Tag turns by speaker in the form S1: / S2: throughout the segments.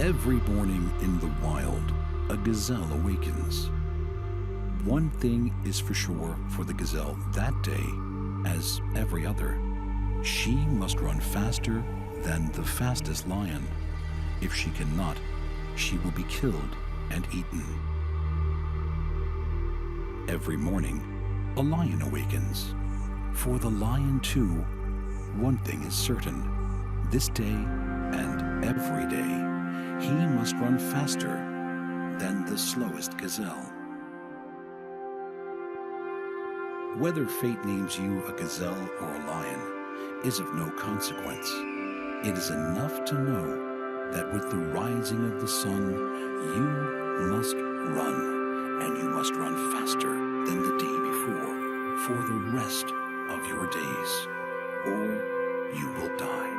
S1: Every morning in the wild, a gazelle awakens. One thing is for sure for the gazelle that day, as every other. She must run faster than the fastest lion. If she cannot, she will be killed and eaten. Every morning, a lion awakens. For the lion too, one thing is certain. This day and every day, he must run faster than the slowest gazelle. Whether fate names you a gazelle or a lion is of no consequence. It is enough to know that with the rising of the sun, you must run, and you must run faster than the day before for the rest of your days, or you will die.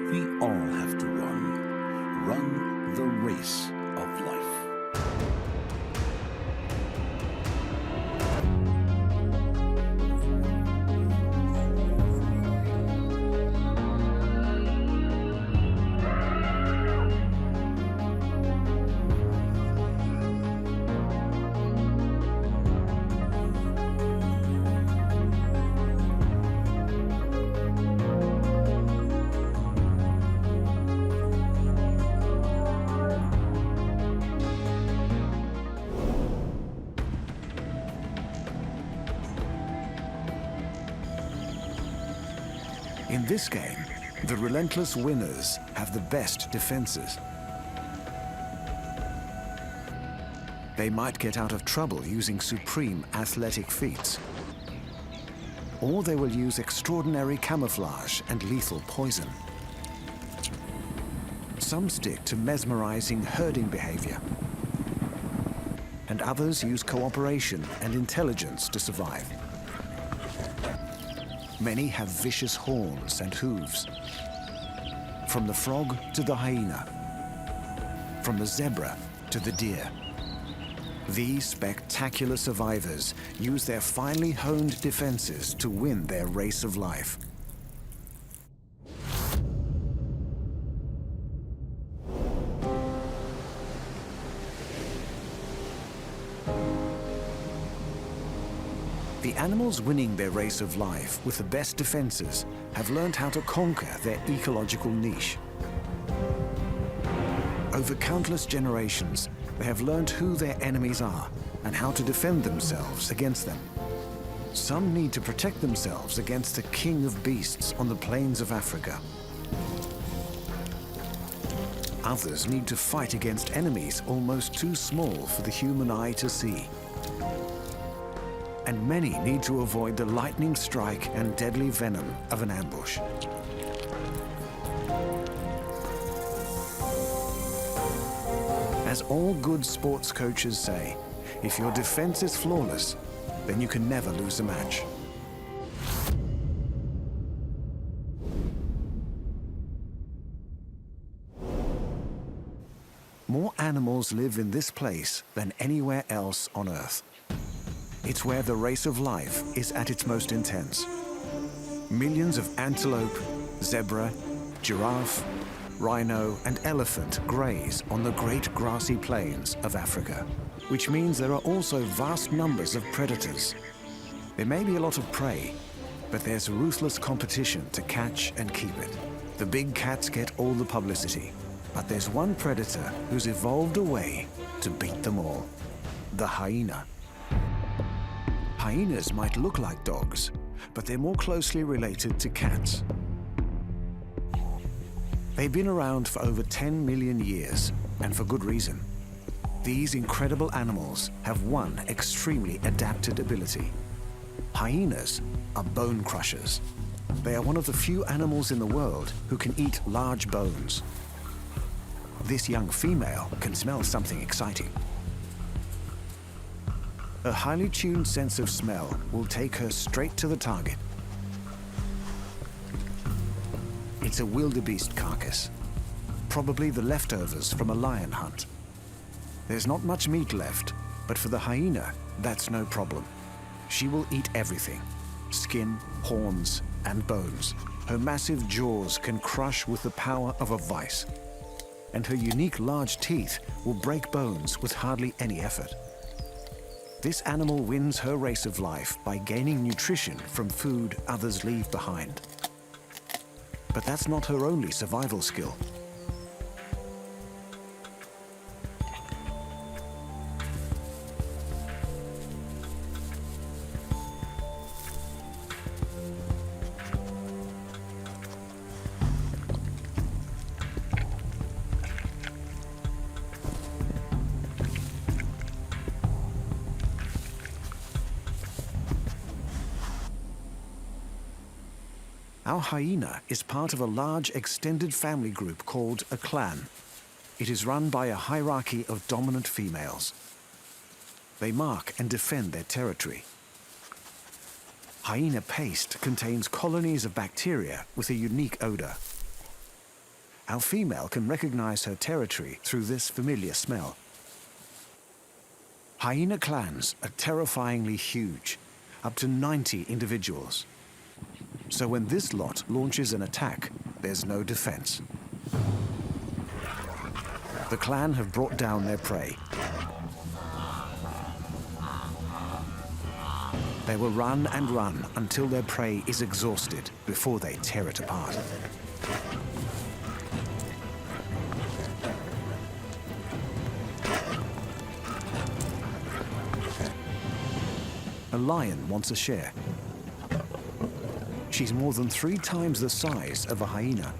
S1: We all have to run the race of life.
S2: In this game, the relentless winners have the best defenses. They might get out of trouble using supreme athletic feats, or they will use extraordinary camouflage and lethal poison. Some stick to mesmerizing herding behavior, and others use cooperation and intelligence to survive. Many have vicious horns and hooves. From the frog to the hyena, from the zebra to the deer. These spectacular survivors use their finely honed defenses to win their race of life. The animals winning their race of life with the best defenses have learned how to conquer their ecological niche. Over countless generations, they have learned who their enemies are and how to defend themselves against them. Some need to protect themselves against the king of beasts on the plains of Africa. Others need to fight against enemies almost too small for the human eye to see. And many need to avoid the lightning strike and deadly venom of an ambush. As all good sports coaches say, if your defense is flawless, then you can never lose a match. More animals live in this place than anywhere else on Earth. It's where the race of life is at its most intense. Millions of antelope, zebra, giraffe, rhino, and elephant graze on the great grassy plains of Africa, which means there are also vast numbers of predators. There may be a lot of prey, but there's ruthless competition to catch and keep it. The big cats get all the publicity, but there's one predator who's evolved a way to beat them all: the hyena. Hyenas might look like dogs, but they're more closely related to cats. They've been around for over 10 million years, and for good reason. These incredible animals have one extremely adapted ability. Hyenas are bone crushers. They are one of the few animals in the world who can eat large bones. This young female can smell something exciting. A highly tuned sense of smell will take her straight to the target. It's a wildebeest carcass, probably the leftovers from a lion hunt. There's not much meat left, but for the hyena, that's no problem. She will eat everything: skin, horns, and bones. Her massive jaws can crush with the power of a vice, and her unique large teeth will break bones with hardly any effort. This animal wins her race of life by gaining nutrition from food others leave behind. But that's not her only survival skill. Our hyena is part of a large extended family group called a clan. It is run by a hierarchy of dominant females. They mark and defend their territory. Hyena paste contains colonies of bacteria with a unique odor. Our female can recognize her territory through this familiar smell. Hyena clans are terrifyingly huge, up to 90 individuals. So when this lot launches an attack, there's no defense. The clan have brought down their prey. They will run and run until their prey is exhausted before they tear it apart. A lion wants a share. She's more than 3 times the size of a hyena.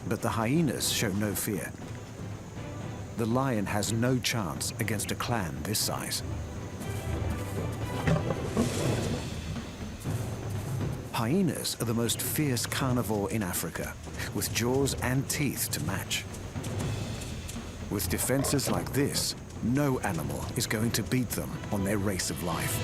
S2: But the hyenas show no fear. The lion has no chance against a clan this size. Hyenas are the most fierce carnivore in Africa, with jaws and teeth to match. With defenses like this, no animal is going to beat them on their race of life.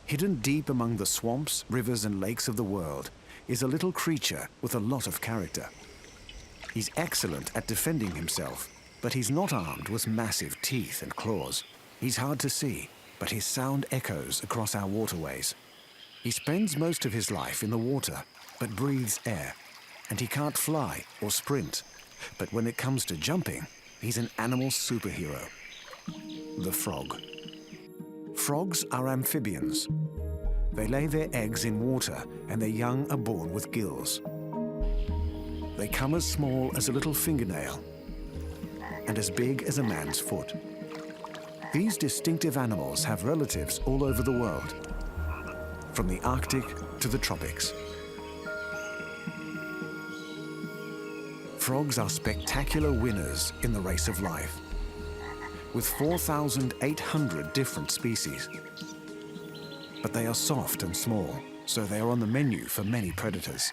S2: Hidden deep among the swamps, rivers, and lakes of the world is a little creature with a lot of character. He's excellent at defending himself, but he's not armed with massive teeth and claws. He's hard to see, but his sound echoes across our waterways. He spends most of his life in the water, but breathes air, and he can't fly or sprint. But when it comes to jumping, he's an animal superhero. The frog. Frogs are amphibians. They lay their eggs in water and their young are born with gills. They come as small as a little fingernail and as big as a man's foot. These distinctive animals have relatives all over the world, from the Arctic to the tropics. Frogs are spectacular winners in the race of life, with 4,800 different species. But they are soft and small, so they are on the menu for many predators.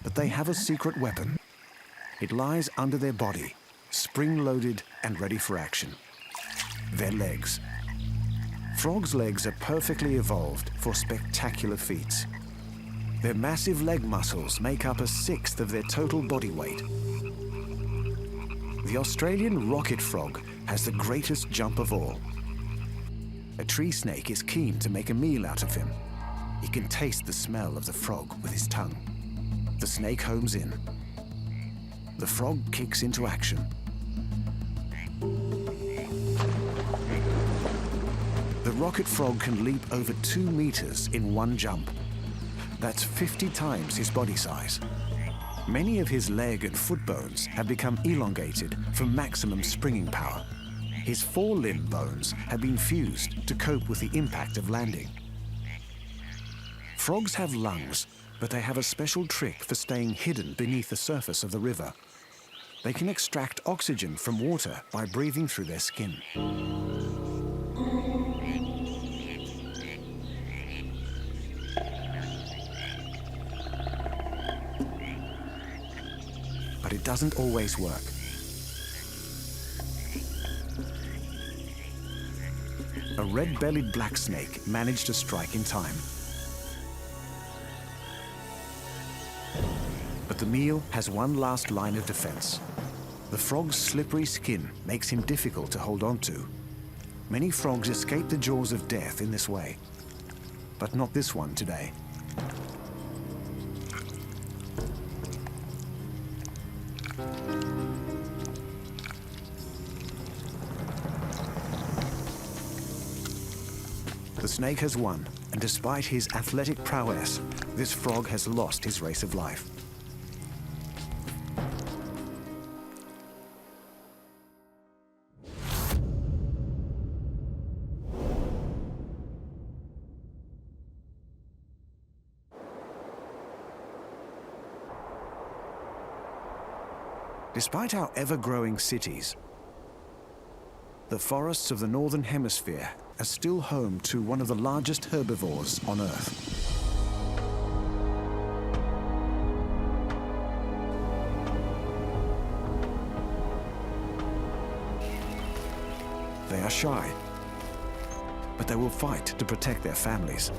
S2: But they have a secret weapon. It lies under their body, spring-loaded and ready for action. Their legs. Frogs' legs are perfectly evolved for spectacular feats. Their massive leg muscles make up 1/6 of their total body weight. The Australian rocket frog has the greatest jump of all. A tree snake is keen to make a meal out of him. He can taste the smell of the frog with his tongue. The snake homes in. The frog kicks into action. The rocket frog can leap over 2 meters in one jump. That's 50 times his body size. Many of his leg and foot bones have become elongated for maximum springing power. His forelimb bones have been fused to cope with the impact of landing. Frogs have lungs, but they have a special trick for staying hidden beneath the surface of the river. They can extract oxygen from water by breathing through their skin. But it doesn't always work. A red-bellied black snake managed to strike in time. But the meal has one last line of defense. The frog's slippery skin makes him difficult to hold on to. Many frogs escape the jaws of death in this way, but not this one today. The snake has won, and despite his athletic prowess, this frog has lost his race of life. Despite our ever-growing cities, the forests of the Northern Hemisphere are still home to one of the largest herbivores on Earth. They are shy, but they will fight to protect their families.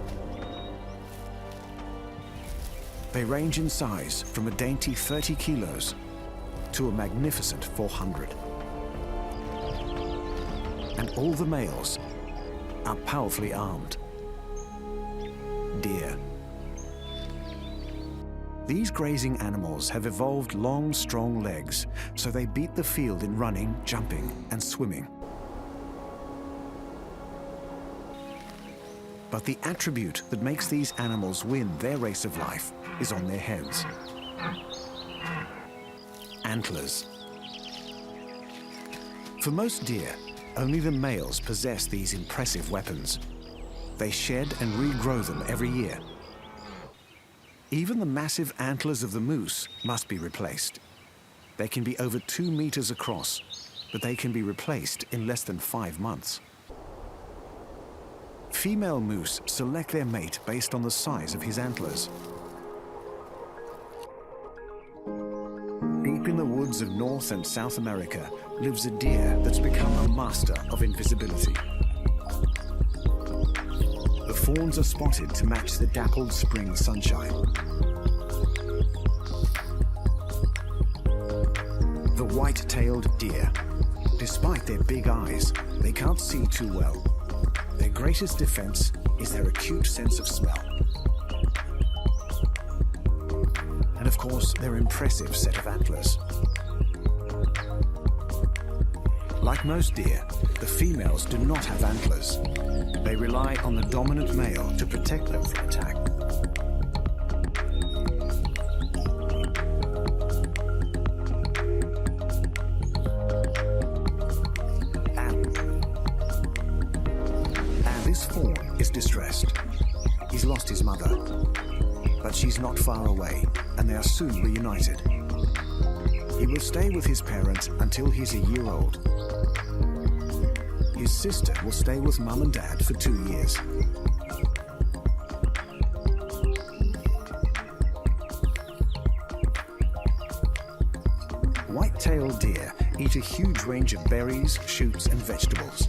S2: They range in size from a dainty 30 kilos to a magnificent 400. And all the males are powerfully armed. Deer. These grazing animals have evolved long, strong legs, so they beat the field in running, jumping, and swimming. But the attribute that makes these animals win their race of life is on their heads. Antlers. For most deer, only the males possess these impressive weapons. They shed and regrow them every year. Even the massive antlers of the moose must be replaced. They can be over 2 meters across, but they can be replaced in less than 5 months. Female moose select their mate based on the size of his antlers. Deep in the woods of North and South America lives a deer that's become a master of invisibility. The fawns are spotted to match the dappled spring sunshine. The white-tailed deer. Despite their big eyes, they can't see too well. Their greatest defense is their acute sense of smell. And of course, their impressive set of antlers. Like most deer, the females do not have antlers. They rely on the dominant male to protect them from attack. And this fawn is distressed. He's lost his mother, but she's not far away, and they are soon reunited. He will stay with his parent until he's a year old. His sister will stay with Mum and Dad for 2 years. White-tailed deer eat a huge range of berries, shoots, and vegetables.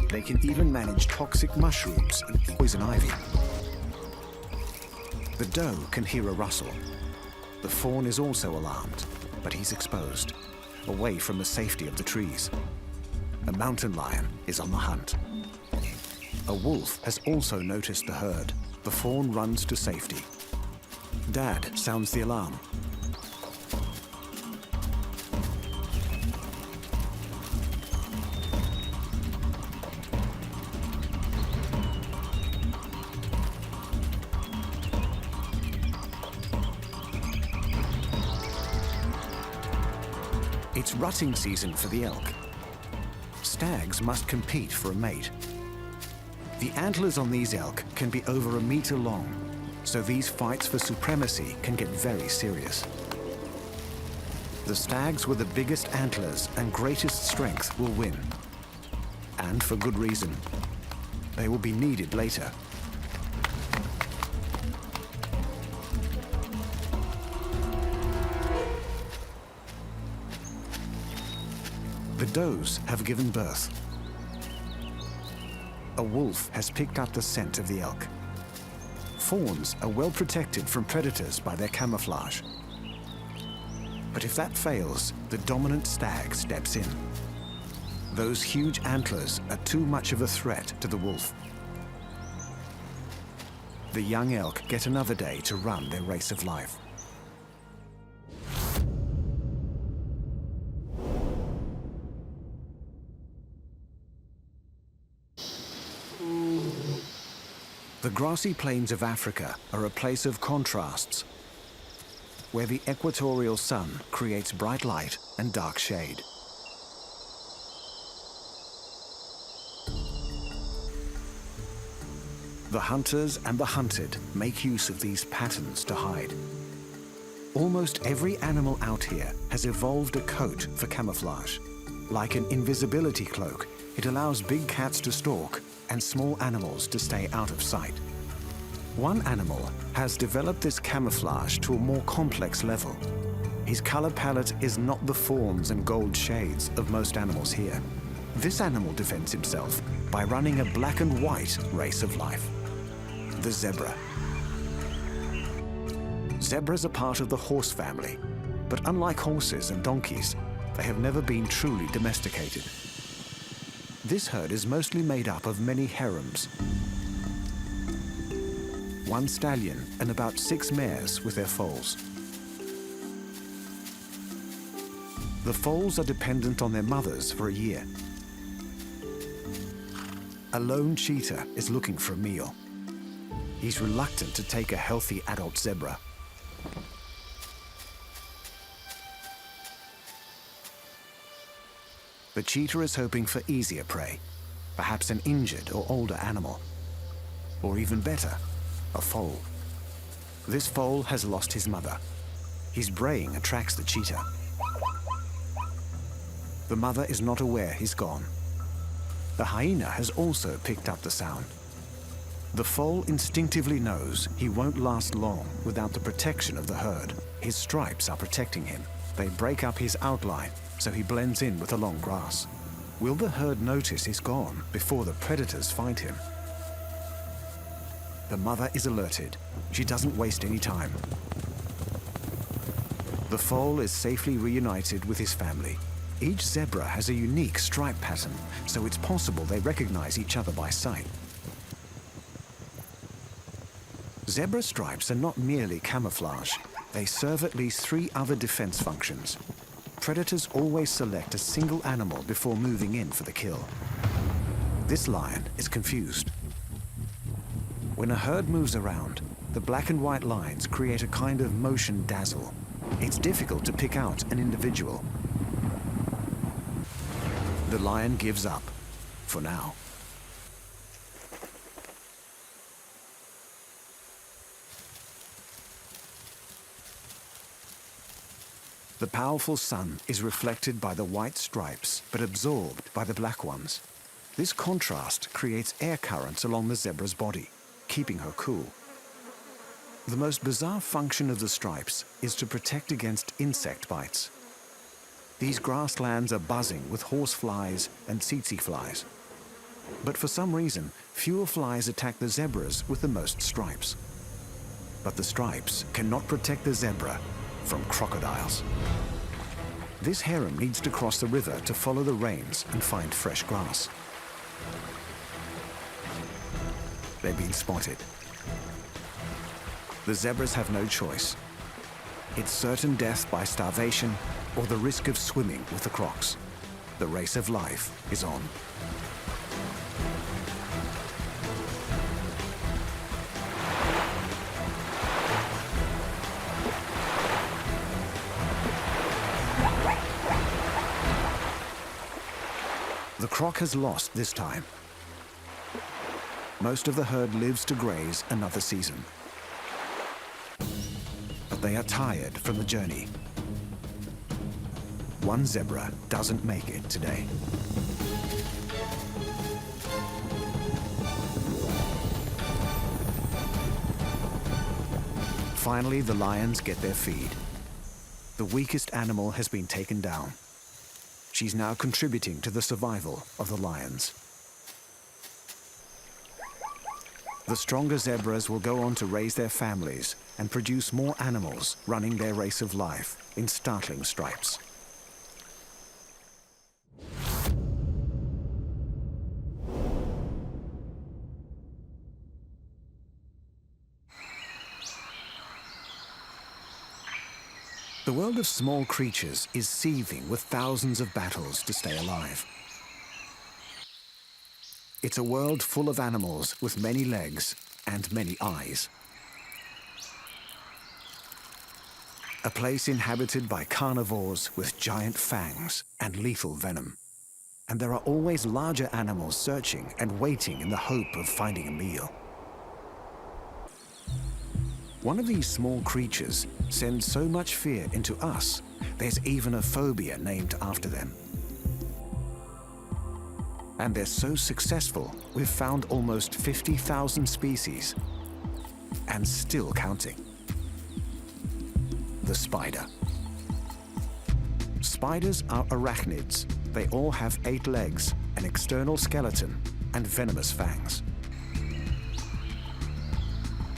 S2: They can even manage toxic mushrooms and poison ivy. The doe can hear a rustle. The fawn is also alarmed, but he's exposed, away from the safety of the trees. A mountain lion is on the hunt. A wolf has also noticed the herd. The fawn runs to safety. Dad sounds the alarm. It's rutting season for the elk. Stags must compete for a mate. The antlers on these elk can be over 1 meter long, so these fights for supremacy can get very serious. The stags with the biggest antlers and greatest strength will win. And for good reason. They will be needed later. The does have given birth. A wolf has picked up the scent of the elk. Fawns are well protected from predators by their camouflage. But if that fails, the dominant stag steps in. Those huge antlers are too much of a threat to the wolf. The young elk get another day to run their race of life. The grassy plains of Africa are a place of contrasts, where the equatorial sun creates bright light and dark shade. The hunters and the hunted make use of these patterns to hide. Almost every animal out here has evolved a coat for camouflage. Like an invisibility cloak, it allows big cats to stalk and small animals to stay out of sight. One animal has developed this camouflage to a more complex level. His color palette is not the fawns and gold shades of most animals here. This animal defends himself by running a black and white race of life. The zebra. Zebras are part of the horse family, but unlike horses and donkeys, they have never been truly domesticated. This herd is mostly made up of many harems. One stallion and about 6 mares with their foals. The foals are dependent on their mothers for a year. A lone cheetah is looking for a meal. He's reluctant to take a healthy adult zebra. The cheetah is hoping for easier prey, perhaps an injured or older animal, or even better, a foal. This foal has lost his mother. His braying attracts the cheetah. The mother is not aware he's gone. The hyena has also picked up the sound. The foal instinctively knows he won't last long without the protection of the herd. His stripes are protecting him. They break up his outline, so he blends in with the long grass. Will the herd notice he's gone before the predators find him? The mother is alerted. She doesn't waste any time. The foal is safely reunited with his family. Each zebra has a unique stripe pattern, so it's possible they recognize each other by sight. Zebra stripes are not merely camouflage. They serve at least 3 other defense functions. Predators always select a single animal before moving in for the kill. This lion is confused. When a herd moves around, the black and white lines create a kind of motion dazzle. It's difficult to pick out an individual. The lion gives up, for now. The powerful sun is reflected by the white stripes, but absorbed by the black ones. This contrast creates air currents along the zebra's body, keeping her cool. The most bizarre function of the stripes is to protect against insect bites. These grasslands are buzzing with horseflies and tsetse flies. But for some reason, fewer flies attack the zebras with the most stripes. But the stripes cannot protect the zebra from crocodiles. This harem needs to cross the river to follow the rains and find fresh grass. They've been spotted. The zebras have no choice. It's certain death by starvation or the risk of swimming with the crocs. The race of life is on. The croc has lost this time. Most of the herd lives to graze another season. But they are tired from the journey. One zebra doesn't make it today. Finally, the lions get their feed. The weakest animal has been taken down. She's now contributing to the survival of the lions. The stronger zebras will go on to raise their families and produce more animals running their race of life. in startling stripes. The world of small creatures is seething with thousands of battles to stay alive. It's a world full of animals with many legs and many eyes. A place inhabited by carnivores with giant fangs and lethal venom. And there are always larger animals searching and waiting in the hope of finding a meal. One of these small creatures sends so much fear into us, there's even a phobia named after them. And they're so successful, we've found almost 50,000 species, and still counting. The spider. Spiders are arachnids. They all have 8 legs, an external skeleton, and venomous fangs.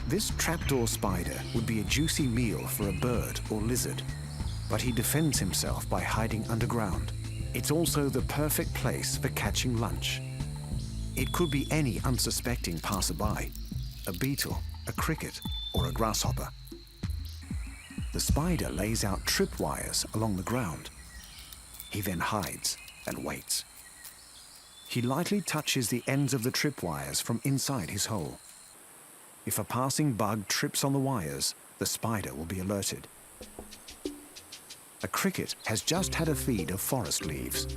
S2: This trapdoor spider would be a juicy meal for a bird or lizard, but he defends himself by hiding underground. It's also the perfect place for catching lunch. It could be any unsuspecting passerby, a beetle, a cricket, or a grasshopper. The spider lays out tripwires along the ground. He then hides and waits. He lightly touches the ends of the tripwires from inside his hole. If a passing bug trips on the wires, the spider will be alerted. A cricket has just had a feed of forest leaves.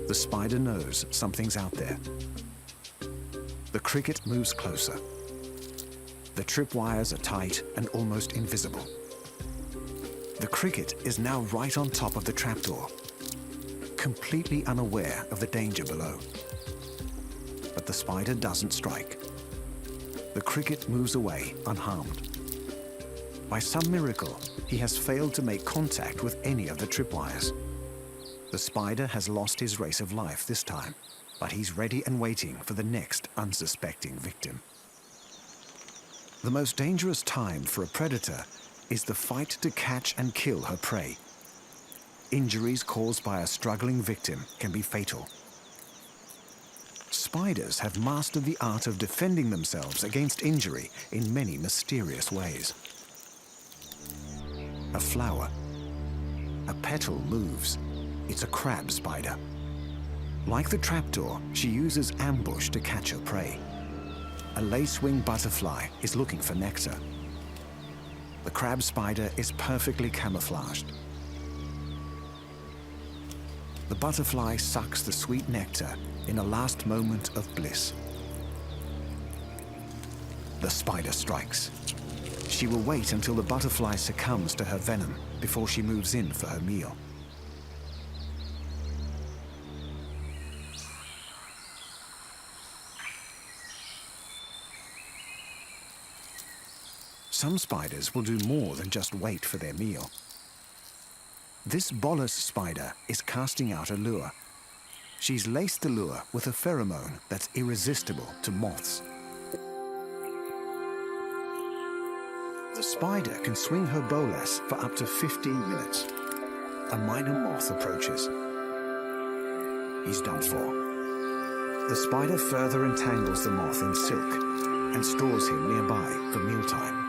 S2: The spider knows something's out there. The cricket moves closer. The tripwires are tight and almost invisible. The cricket is now right on top of the trapdoor, completely unaware of the danger below. But the spider doesn't strike. The cricket moves away unharmed. By some miracle, he has failed to make contact with any of the tripwires. The spider has lost his race of life this time, but he's ready and waiting for the next unsuspecting victim. The most dangerous time for a predator is the fight to catch and kill her prey. Injuries caused by a struggling victim can be fatal. Spiders have mastered the art of defending themselves against injury in many mysterious ways. A flower. A petal moves. It's a crab spider. Like the trapdoor, she uses ambush to catch her prey. A lace-wing butterfly is looking for nectar. The crab spider is perfectly camouflaged. The butterfly sucks the sweet nectar in a last moment of bliss. The spider strikes. She will wait until the butterfly succumbs to her venom before she moves in for her meal. Some spiders will do more than just wait for their meal. This bolus spider is casting out a lure. She's laced the lure with a pheromone that's irresistible to moths. The spider can swing her bolas for up to 15 minutes. A minor moth approaches. He's done for. The spider further entangles the moth in silk and stores him nearby for mealtime.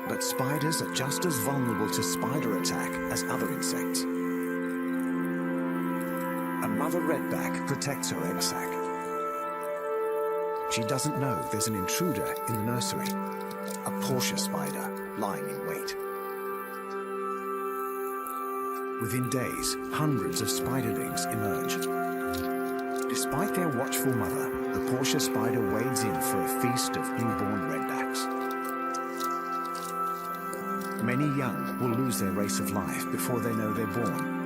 S2: But spiders are just as vulnerable to spider attack as other insects. A mother redback protects her egg sac. She doesn't know there's an intruder in the nursery, a Portia spider lying in wait. Within days, hundreds of spiderlings emerge. Despite their watchful mother, the Portia spider wades in for a feast of newborn redbacks. Many young will lose their race of life before they know they're born.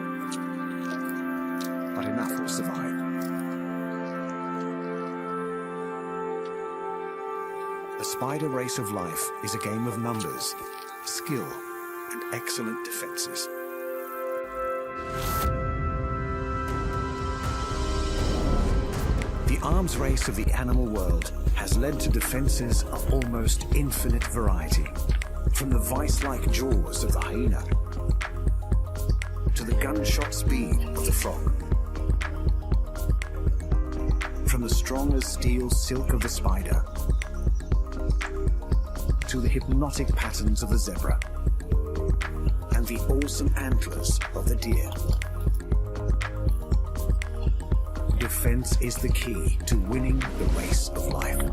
S2: But enough will survive. The spider race of life is a game of numbers, skill, and excellent defenses. The arms race of the animal world has led to defenses of almost infinite variety. From the vice-like jaws of the hyena to the gunshot speed of the frog. From the strong as steel silk of the spider to the hypnotic patterns of the zebra and the awesome antlers of the deer. Defense is the key to winning the race of life.